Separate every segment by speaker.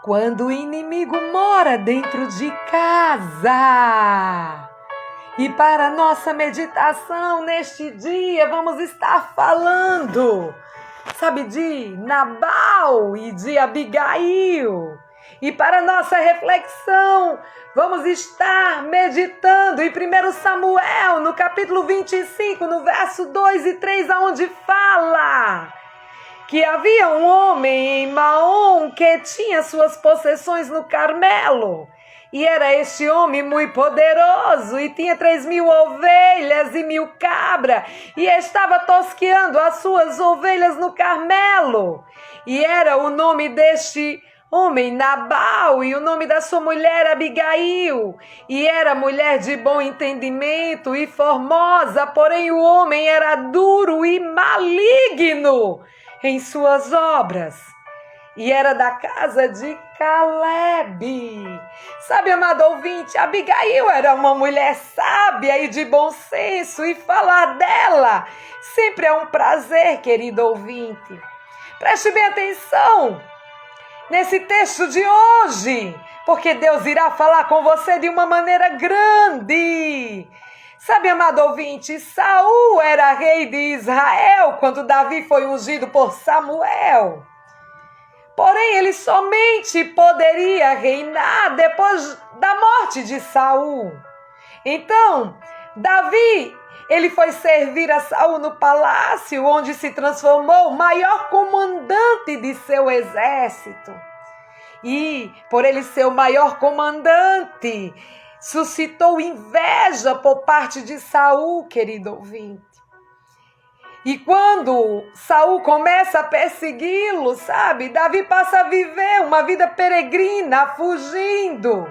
Speaker 1: Quando o inimigo mora dentro de casa. E para nossa meditação neste dia, vamos estar falando, sabe, de Nabal e de Abigail. E para nossa reflexão, vamos estar meditando em 1 Samuel, no capítulo 25, no verso 2 e 3, aonde fala que havia um homem em Maom que tinha suas possessões no Carmelo. E era este homem muito poderoso e tinha 3.000 ovelhas e 1.000 cabras. E estava tosqueando as suas ovelhas no Carmelo. E era o nome deste homem Nabal e o nome da sua mulher Abigail. E era mulher de bom entendimento e formosa, porém o homem era duro e maligno em suas obras. E era da casa de Caleb. Sabe, amado ouvinte, Abigail era uma mulher sábia e de bom senso, e falar dela sempre é um prazer, querido ouvinte. Preste bem atenção nesse texto de hoje, porque Deus irá falar com você de uma maneira grande. Sabe, amado ouvinte, Saul era rei de Israel quando Davi foi ungido por Samuel. Porém, ele somente poderia reinar depois da morte de Saul. Então, Davi, ele foi servir a Saul no palácio, onde se transformou o maior comandante de seu exército. E, por ele ser o maior comandante, suscitou inveja por parte de Saul, querido ouvinte. E quando Saul começa a persegui-lo, sabe, Davi passa a viver uma vida peregrina, fugindo.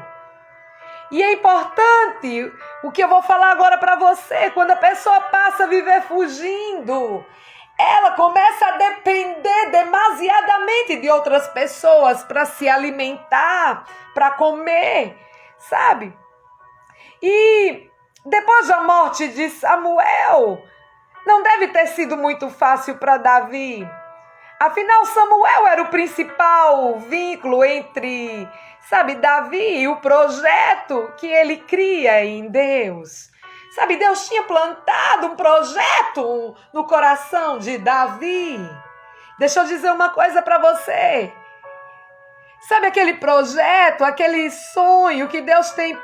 Speaker 1: E é importante o que eu vou falar agora para você. Quando a pessoa passa a viver fugindo, ela começa a depender demasiadamente de outras pessoas para se alimentar, para comer, sabe? E depois da morte de Samuel, não deve ter sido muito fácil para Davi. Afinal, Samuel era o principal vínculo entre, sabe, Davi e o projeto que ele cria em Deus. Sabe, Deus tinha plantado um projeto no coração de Davi. Deixa eu dizer uma coisa para você. Sabe aquele projeto, aquele sonho que Deus tem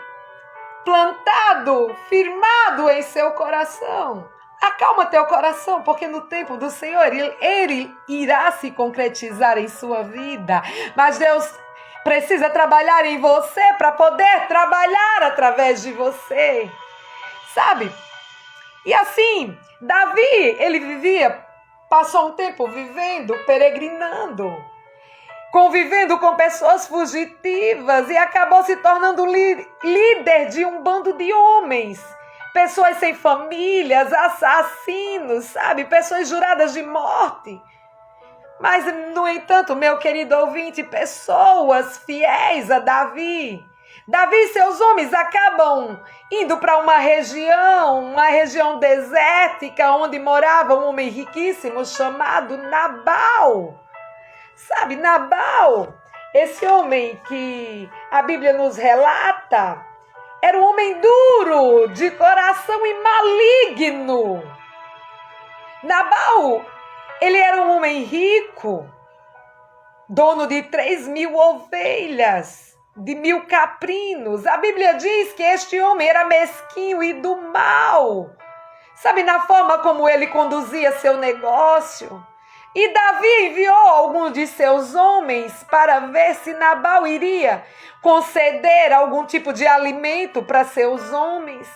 Speaker 1: plantado, firmado em seu coração? Acalma teu coração, porque no tempo do Senhor ele irá se concretizar em sua vida. Mas Deus precisa trabalhar em você para poder trabalhar através de você. Sabe? E assim, Davi, ele passou um tempo vivendo, peregrinando, convivendo com pessoas fugitivas e acabou se tornando líder de um bando de homens. Pessoas sem famílias, assassinos, sabe? Pessoas juradas de morte. Mas, no entanto, meu querido ouvinte, pessoas fiéis a Davi. Davi e seus homens acabam indo para uma região desértica, onde morava um homem riquíssimo chamado Nabal. Sabe, Nabal, esse homem que a Bíblia nos relata, era um homem duro, de coração e maligno. Nabal, ele era um homem rico, dono de 3.000 ovelhas, de 1.000 caprinos. A Bíblia diz que este homem era mesquinho e do mal. Sabe, na forma como ele conduzia seu negócio. E Davi enviou alguns de seus homens para ver se Nabal iria conceder algum tipo de alimento para seus homens.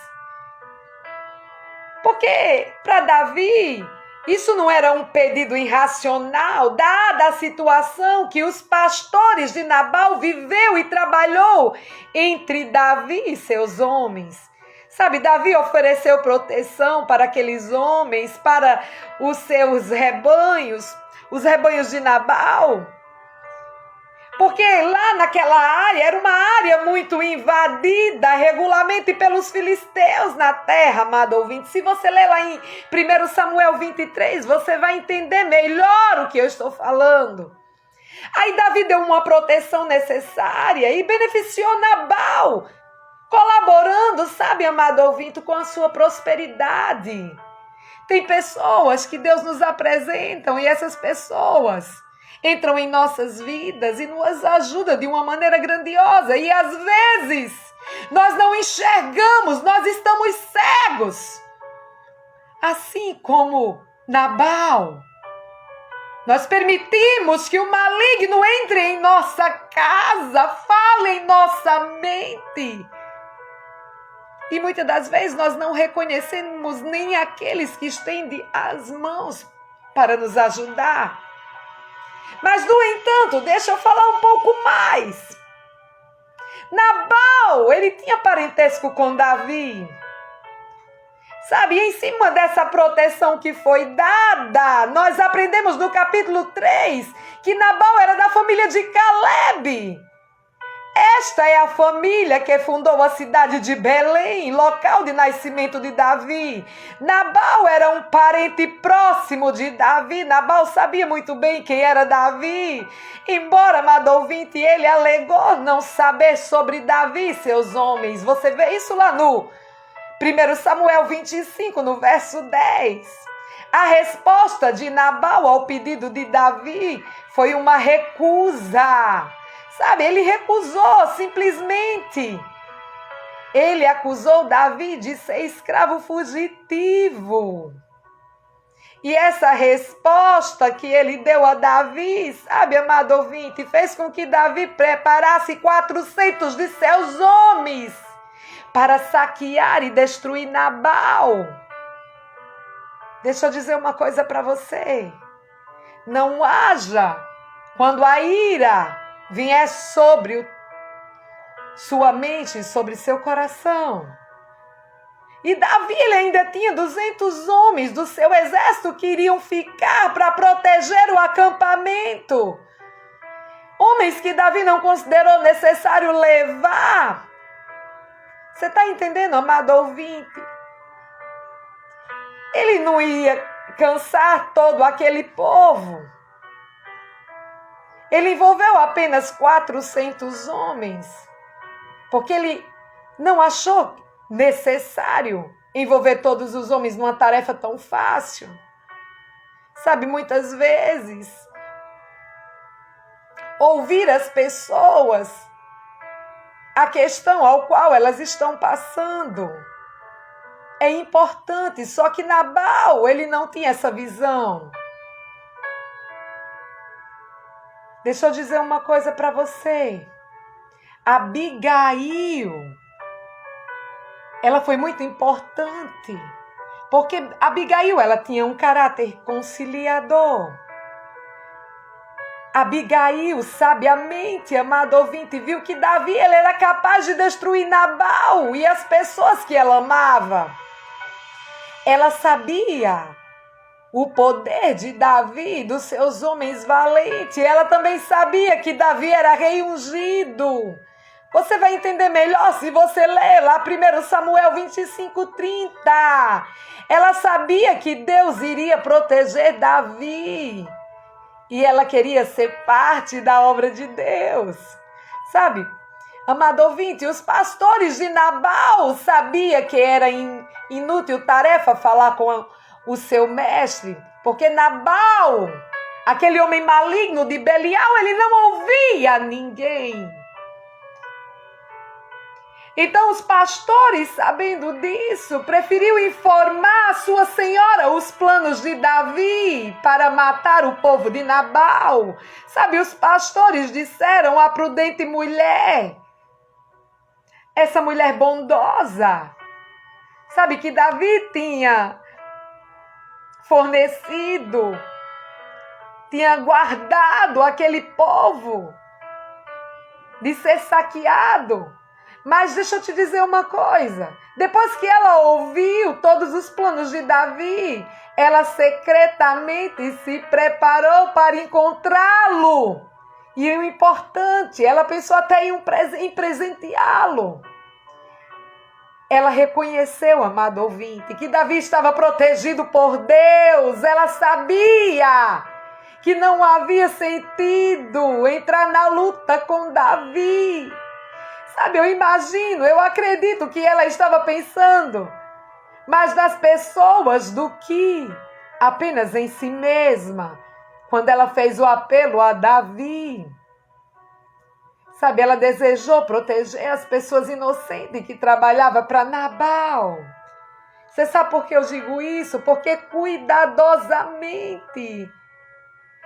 Speaker 1: Porque para Davi isso não era um pedido irracional, dada a situação que os pastores de Nabal viveu e trabalhou entre Davi e seus homens. Sabe, Davi ofereceu proteção para aqueles homens, para os seus rebanhos, os rebanhos de Nabal. Porque lá naquela área, era uma área muito invadida regularmente pelos filisteus na terra, amado ouvinte. Se você ler lá em 1 Samuel 23, você vai entender melhor o que eu estou falando. Aí Davi deu uma proteção necessária e beneficiou Nabal, colaborando, sabe, amado ouvinte, com a sua prosperidade. Tem pessoas que Deus nos apresentam e essas pessoas entram em nossas vidas e nos ajudam de uma maneira grandiosa. E às vezes nós não enxergamos, nós estamos cegos. Assim como Nabal, nós permitimos que o maligno entre em nossa casa, fale em nossa mente. E muitas das vezes nós não reconhecemos nem aqueles que estendem as mãos para nos ajudar. Mas, no entanto, deixa eu falar um pouco mais. Nabal, ele tinha parentesco com Davi. Sabe, em cima dessa proteção que foi dada, nós aprendemos no capítulo 3 que Nabal era da família de Calebe. Esta é a família que fundou a cidade de Belém, local de nascimento de Davi. Nabal era um parente próximo de Davi. Nabal sabia muito bem quem era Davi. Embora, amado ouvinte, ele alegou não saber sobre Davi e seus homens. Você vê isso lá no 1 Samuel 25, no verso 10. A resposta de Nabal ao pedido de Davi foi uma recusa. Sabe, ele recusou simplesmente. Ele acusou Davi de ser escravo fugitivo. E essa resposta que ele deu a Davi, sabe, amado ouvinte, fez com que Davi preparasse 400 de seus homens para saquear e destruir Nabal. Deixa eu dizer uma coisa para você. Não haja quando a ira vier sobre sua mente, sobre seu coração. E Davi, ele ainda tinha 200 homens do seu exército que iriam ficar para proteger o acampamento. Homens que Davi não considerou necessário levar. Você está entendendo, amado ouvinte? Ele não ia cansar todo aquele povo. Ele envolveu apenas 400 homens, porque ele não achou necessário envolver todos os homens numa tarefa tão fácil. Sabe, muitas vezes, ouvir as pessoas, a questão ao qual elas estão passando, é importante, só que Nabal, ele não tinha essa visão. Deixa eu dizer uma coisa para você. Abigail, ela foi muito importante, porque Abigail, ela tinha um caráter conciliador. Abigail, sabiamente, amado ouvinte, viu que Davi, ele era capaz de destruir Nabal e as pessoas que ela amava. Ela sabia o poder de Davi, dos seus homens valentes. Ela também sabia que Davi era rei ungido. Você vai entender melhor se você ler lá 1 Samuel 25:30. Ela sabia que Deus iria proteger Davi. E ela queria ser parte da obra de Deus. Sabe, amado ouvinte, os pastores de Nabal sabiam que era inútil tarefa falar com o seu mestre, porque Nabal, aquele homem maligno de Belial, ele não ouvia ninguém. Então os pastores, sabendo disso, preferiu informar a sua senhora os planos de Davi para matar o povo de Nabal. Sabe, os pastores disseram à prudente mulher, essa mulher bondosa, sabe, que Davi tinha fornecido, tinha guardado aquele povo de ser saqueado. Mas deixa eu te dizer uma coisa. Depois que ela ouviu todos os planos de Davi, ela secretamente se preparou para encontrá-lo. E o importante, ela pensou até em presenteá-lo. Ela reconheceu, amado ouvinte, que Davi estava protegido por Deus. Ela sabia que não havia sentido entrar na luta com Davi. Sabe, eu imagino, eu acredito que ela estava pensando mais nas pessoas do que apenas em si mesma, quando ela fez o apelo a Davi. Sabe, ela desejou proteger as pessoas inocentes que trabalhavam para Nabal. Você sabe por que eu digo isso? Porque cuidadosamente,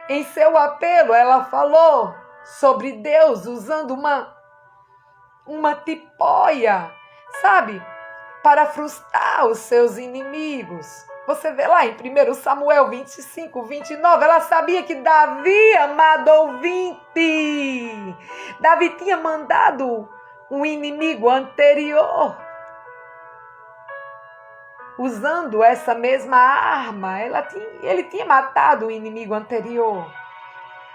Speaker 1: em seu apelo, ela falou sobre Deus usando uma tipóia, sabe, para frustrar os seus inimigos. Você vê lá em 1 Samuel 25, 29, ela sabia que Davi, amado ouvinte, Davi tinha mandado um inimigo anterior. Usando essa mesma arma, ele tinha matado o inimigo anterior.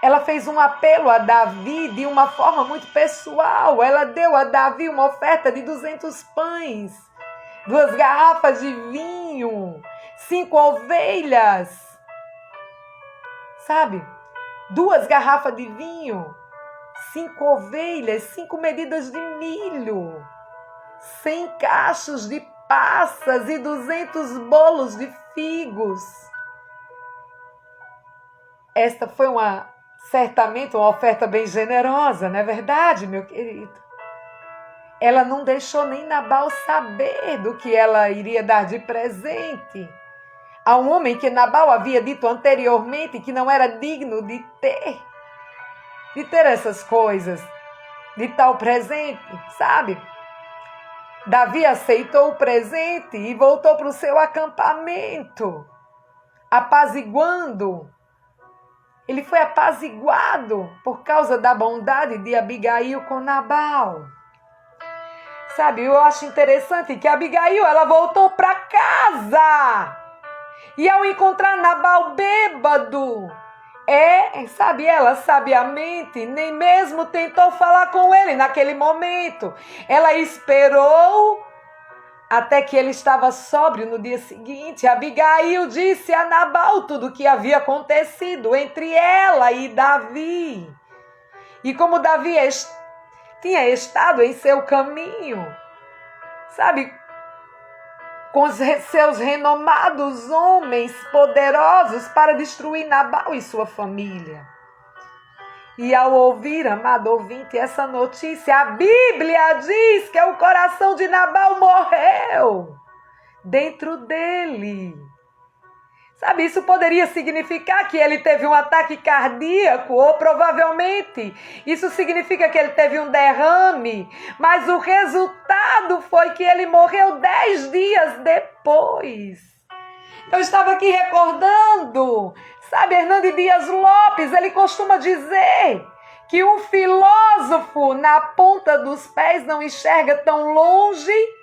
Speaker 1: Ela fez um apelo a Davi de uma forma muito pessoal. Ela deu a Davi uma oferta de 200 pães, 2 garrafas de vinho, 5 ovelhas, sabe? 2 garrafas de vinho, 5 ovelhas, 5 medidas de milho, 100 cachos de passas e 200 bolos de figos. Esta foi certamente uma oferta bem generosa, não é verdade, meu querido? Ela não deixou nem Nabal saber do que ela iria dar de presente a um homem que Nabal havia dito anteriormente que não era digno de ter essas coisas, de tal presente, sabe? Davi aceitou o presente e voltou para o seu acampamento, apaziguando. Ele foi apaziguado por causa da bondade de Abigail com Nabal. Sabe, eu acho interessante que Abigail, ela voltou para casa. E ao encontrar Nabal bêbado, ela sabiamente nem mesmo tentou falar com ele naquele momento. Ela esperou até que ele estava sóbrio no dia seguinte. Abigail disse a Nabal tudo o que havia acontecido entre ela e Davi. E como Davi tinha estado em seu caminho, sabe, com os seus renomados homens poderosos para destruir Nabal e sua família. E ao ouvir, amado ouvinte, essa notícia, a Bíblia diz que o coração de Nabal morreu dentro dele. Sabe, isso poderia significar que ele teve um ataque cardíaco, ou provavelmente isso significa que ele teve um derrame, mas o resultado foi que ele morreu 10 dias depois. Eu estava aqui recordando, sabe, Hernando Dias Lopes, ele costuma dizer que um filósofo na ponta dos pés não enxerga tão longe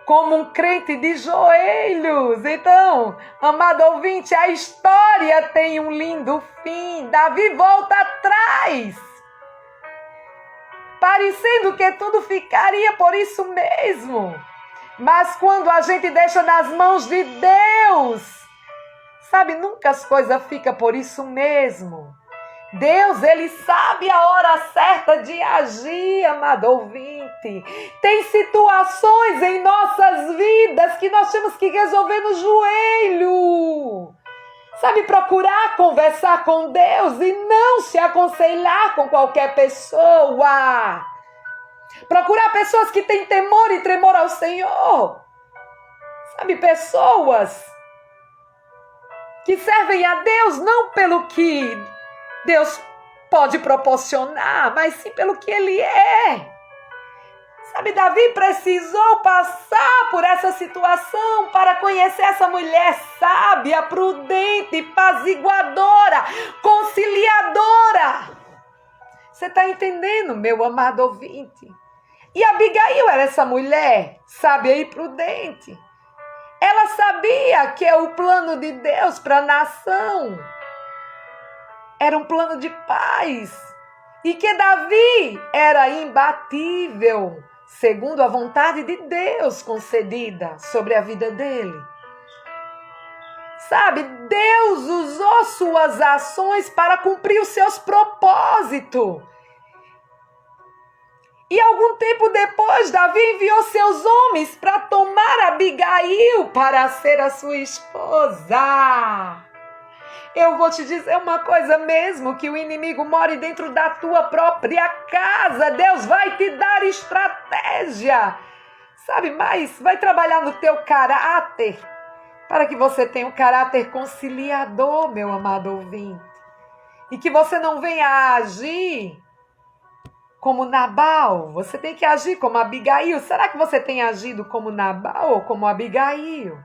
Speaker 1: como um crente de joelhos. Então, amado ouvinte, a história tem um lindo fim. Davi volta atrás, parecendo que tudo ficaria por isso mesmo. Mas quando a gente deixa nas mãos de Deus, sabe, nunca as coisas ficam por isso mesmo. Deus, ele sabe a hora certa de agir, amado ouvinte. Tem situações em nossas vidas que nós temos que resolver no joelho. Sabe, procurar conversar com Deus e não se aconselhar com qualquer pessoa. Procurar pessoas que têm temor e tremor ao Senhor. Sabe, pessoas que servem a Deus não pelo que Deus pode proporcionar, mas sim pelo que Ele é. Sabe, Davi precisou passar por essa situação para conhecer essa mulher sábia, prudente, apaziguadora, conciliadora. Você está entendendo, meu amado ouvinte? E Abigail era essa mulher sábia e prudente. Ela sabia que o plano de Deus para a nação era um plano de paz e que Davi era imbatível, segundo a vontade de Deus concedida sobre a vida dele. Sabe, Deus usou suas ações para cumprir os seus propósitos. E algum tempo depois, Davi enviou seus homens para tomar Abigail para ser a sua esposa. Eu vou te dizer uma coisa, mesmo que o inimigo more dentro da tua própria casa, Deus vai te dar estratégia. Sabe, mas vai trabalhar no teu caráter, para que você tenha um caráter conciliador, meu amado ouvinte. E que você não venha a agir como Nabal. Você tem que agir como Abigail. Será que você tem agido como Nabal ou como Abigail?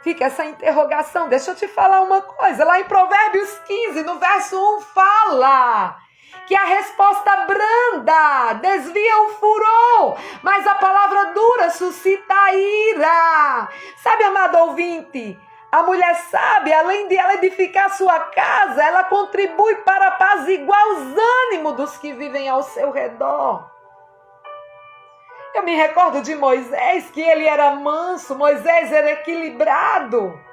Speaker 1: Fica essa interrogação. Deixa eu te falar uma coisa. Lá em Provérbios 15, no verso 1, fala que a resposta branda desvia o furor, mas a palavra dura suscita a ira. Sabe, amado ouvinte, a mulher sábia, além de ela edificar sua casa, ela contribui para apaziguar os ânimos dos que vivem ao seu redor. Eu me recordo de Moisés, que ele era manso, Moisés era equilibrado.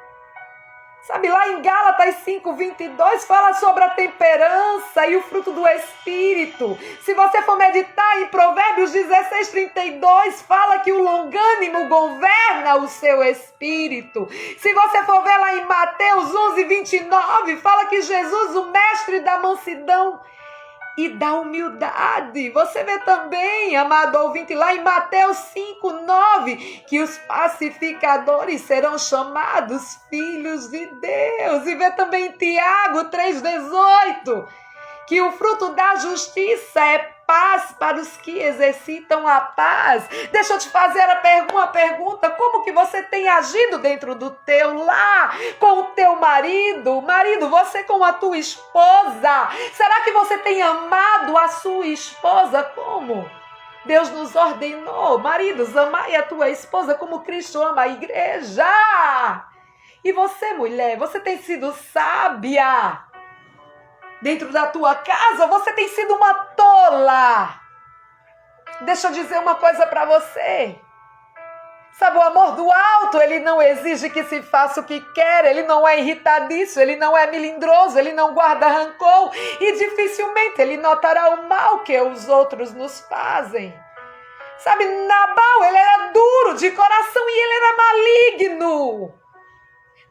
Speaker 1: Sabe, lá em Gálatas 5:22 fala sobre a temperança e o fruto do Espírito. Se você for meditar em Provérbios 16:32, fala que o longânimo governa o seu espírito. Se você for ver lá em Mateus 11:29, fala que Jesus, o mestre da mansidão e da humildade. Você vê também, amado ouvinte, lá em Mateus 5:9, que os pacificadores serão chamados filhos de Deus. E vê também em Tiago 3:18, que o fruto da justiça é paz para os que exercitam a paz. Deixa eu te fazer uma pergunta. Como que você tem agido dentro do teu lar? Com o teu marido? Marido, você com a tua esposa? Será que você tem amado a sua esposa como Deus nos ordenou? Maridos, amai a tua esposa como Cristo ama a igreja. E você, mulher, você tem sido sábia dentro da tua casa? Você tem sido uma tola? Deixa eu dizer uma coisa para você. Sabe, o amor do alto, ele não exige que se faça o que quer, ele não é irritadiço, ele não é melindroso, ele não guarda rancor e dificilmente ele notará o mal que os outros nos fazem. Sabe, Nabal, ele era duro de coração e ele era maligno.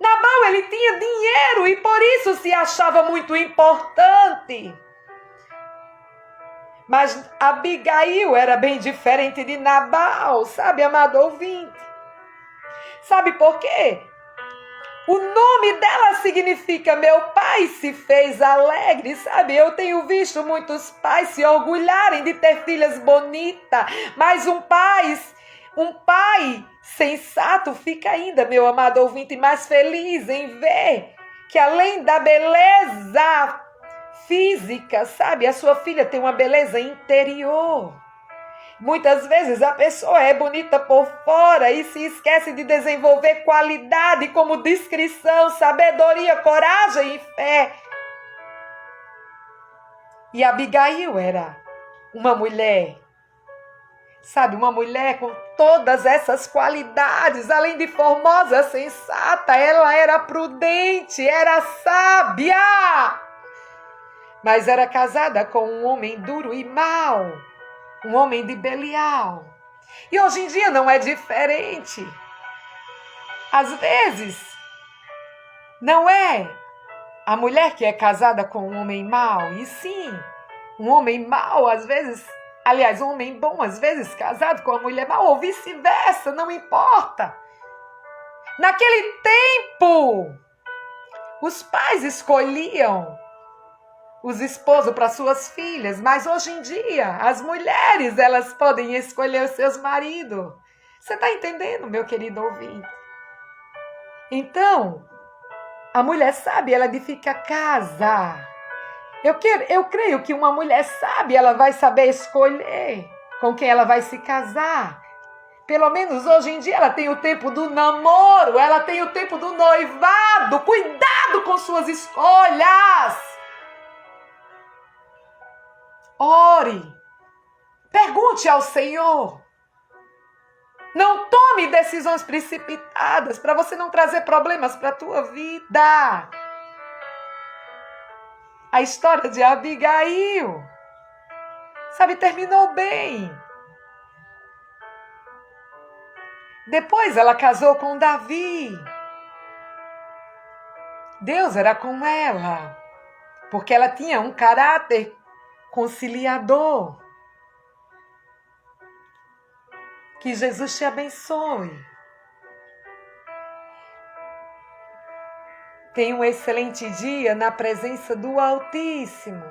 Speaker 1: Nabal, ele tinha dinheiro e por isso se achava muito importante. Mas Abigail era bem diferente de Nabal, sabe, amado ouvinte? Sabe por quê? O nome dela significa meu pai se fez alegre, sabe? Eu tenho visto muitos pais se orgulharem de ter filhas bonitas, mas um pai sensato fica ainda, meu amado ouvinte, mais feliz em ver que além da beleza física, sabe, a sua filha tem uma beleza interior. Muitas vezes a pessoa é bonita por fora e se esquece de desenvolver qualidade como discrição, sabedoria, coragem e fé. E Abigail era uma mulher, sabe, uma mulher com todas essas qualidades, além de formosa, sensata, ela era prudente, era sábia, mas era casada com um homem duro e mau, um homem de Belial. E hoje em dia não é diferente. Às vezes, não é a mulher que é casada com um homem mau, e sim, um homem mau, às vezes, aliás, um homem bom, às vezes, casado com uma mulher má, ou vice-versa, não importa. Naquele tempo, os pais escolhiam os esposos para suas filhas, mas hoje em dia, as mulheres, elas podem escolher os seus maridos. Você está entendendo, meu querido ouvinte? Então, a mulher sábia, ela edifica casa. Eu creio que uma mulher sábia, ela vai saber escolher com quem ela vai se casar. Pelo menos hoje em dia ela tem o tempo do namoro, ela tem o tempo do noivado. Cuidado com suas escolhas. Ore. Pergunte ao Senhor. Não tome decisões precipitadas para você não trazer problemas para a tua vida. A história de Abigail, sabe, terminou bem. Depois ela casou com Davi. Deus era com ela, porque ela tinha um caráter conciliador. Que Jesus te abençoe. Tenha um excelente dia na presença do Altíssimo.